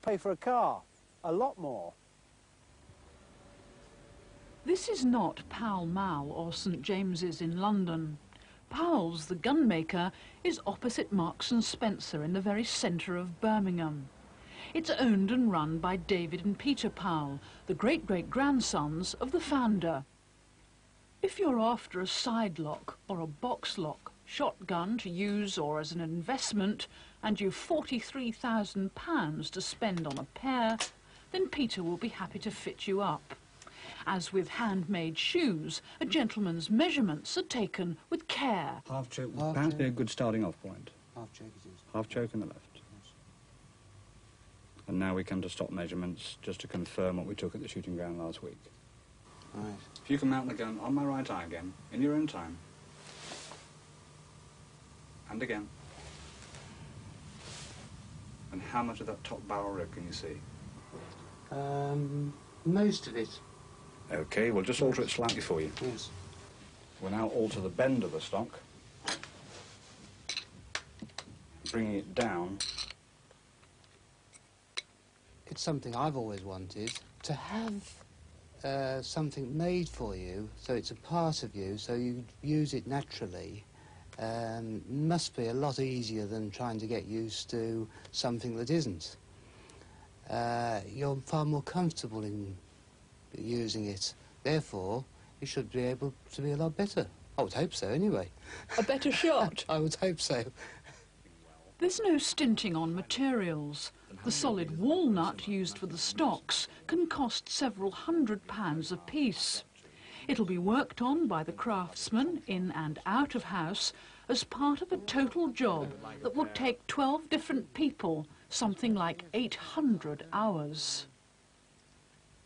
Pay for a car, a lot more. This is not Pall Mall or St James's in London. Powell's, the gunmaker, is opposite Marks and Spencer in the very centre of Birmingham. It's owned and run by David and Peter Powell, the great-great-grandsons of the founder. If you're after a side lock or a box lock, shotgun to use or as an investment, and you've £43,000 to spend on a pair, then Peter will be happy to fit you up. As with handmade shoes, a gentleman's measurements are taken with care. Half choke would perhaps be a good starting off point. Half choke it is. Half choke in the left. Yes. And now we come to stock measurements, just to confirm what we took at the shooting ground last week. Right. If you can mount the gun on my right eye again, in your own time. And again. And how much of that top barrel rib can you see? Most of it. OK, we'll just alter it slightly for you. Yes. We'll now alter the bend of the stock, bringing it down. It's something I've always wanted, to have something made for you, so it's a part of you, so you use it naturally. Must be a lot easier than trying to get used to something that isn't. You're far more comfortable in using it. Therefore, you should be able to be a lot better. I would hope so, anyway. A better shot? I would hope so. There's no stinting on materials. The solid walnut used for the stocks can cost several £100s apiece. It'll be worked on by the craftsman in and out of house as part of a total job that will take 12 different people, something like 800 hours.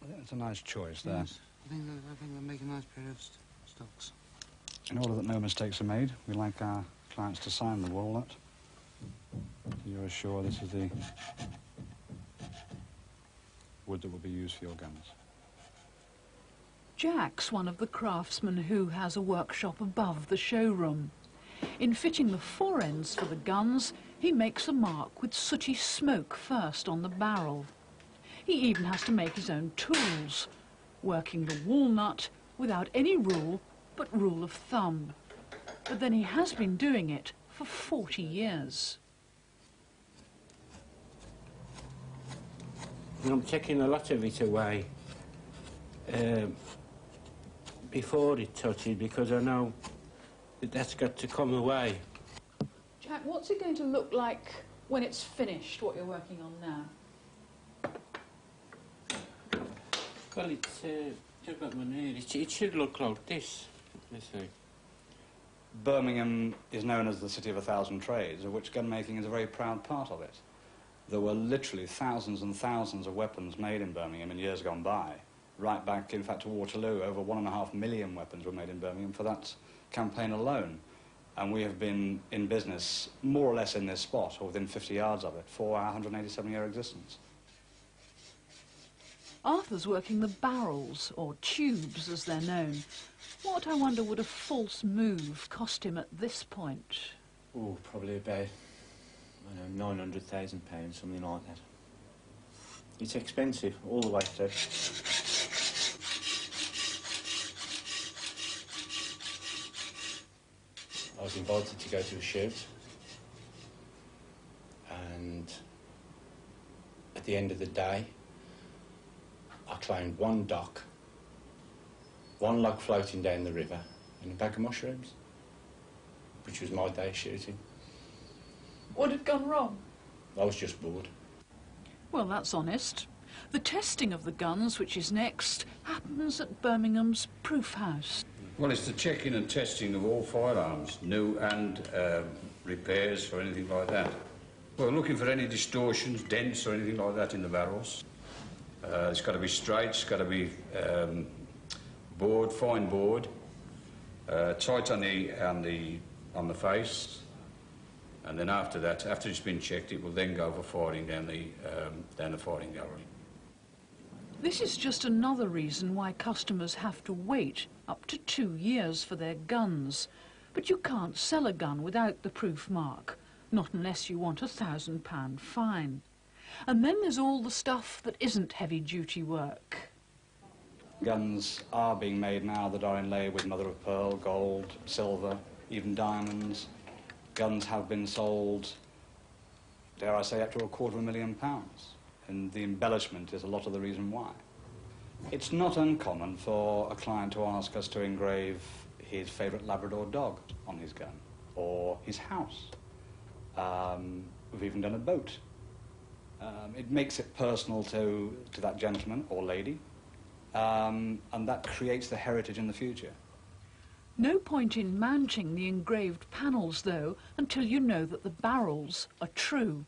I think that's a nice choice there. Yes. I think they'll make a nice pair of stocks. In order that no mistakes are made, we like our clients to sign the walnut. So you're sure this is the wood that will be used for your guns. Jack's one of the craftsmen who has a workshop above the showroom. In fitting the fore ends for the guns, he makes a mark with sooty smoke first on the barrel. He even has to make his own tools, working the walnut without any rule but rule of thumb. But then he has been doing it for 40 years. I'm taking a lot of it away before it touches, because I know that that's got to come away. Jack, what's it going to look like when it's finished, what you're working on now? Well, it's just got my near. It should look like this, you see. Birmingham is known as the city of 1,000 trades, of which gunmaking is a very proud part of it. There were literally thousands and thousands of weapons made in Birmingham in years gone by. Right back, in fact, to Waterloo, over 1.5 million weapons were made in Birmingham for that campaign alone. And we have been in business more or less in this spot, or within 50 yards of it, for our 187-year existence. Arthur's working the barrels, or tubes as they're known. What, I wonder, would a false move cost him at this point? Oh, probably about, I don't know, £900,000, something like that. It's expensive, all the way through. I was invited to go to a shoot, and at the end of the day, I claimed one dock, one log floating down the river, and a bag of mushrooms, which was my day shooting. What had gone wrong? I was just bored. Well, that's honest. The testing of the guns, which is next, happens at Birmingham's Proof House. Well, it's the checking and testing of all firearms, new and repairs or anything like that. We're looking for any distortions, dents or anything like that in the barrels. It's got to be straight, it's got to be bored, fine bored, tight on the face, and then after that, after it's been checked, it will then go for firing down the firing gallery. This is just another reason why customers have to wait up to 2 years for their guns. But you can't sell a gun without the proof mark, not unless you want a £1,000 fine. And then there's all the stuff that isn't heavy-duty work. Guns are being made now that are inlaid with mother-of-pearl, gold, silver, even diamonds. Guns have been sold, dare I say, up to £250,000. And the embellishment is a lot of the reason why. It's not uncommon for a client to ask us to engrave his favourite Labrador dog on his gun, or his house. We've even done a boat. It makes it personal to that gentleman or lady, and that creates the heritage in the future. No point in mounting the engraved panels, though, until you know that the barrels are true.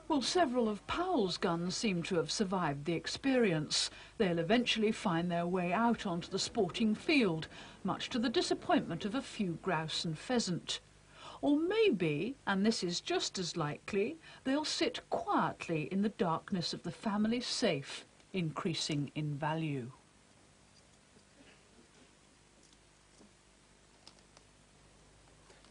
Well, several of Powell's guns seem to have survived the experience. They'll eventually find their way out onto the sporting field, much to the disappointment of a few grouse and pheasant. Or maybe, and this is just as likely, they'll sit quietly in the darkness of the family safe, increasing in value.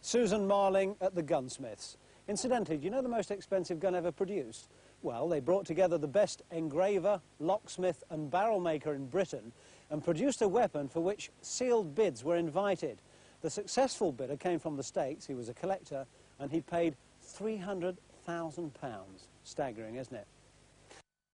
Susan Marling at the Gunsmiths. Incidentally, do you know the most expensive gun ever produced? Well, they brought together the best engraver, locksmith and barrel maker in Britain and produced a weapon for which sealed bids were invited. The successful bidder came from the States, he was a collector, and he paid £300,000. Staggering, isn't it?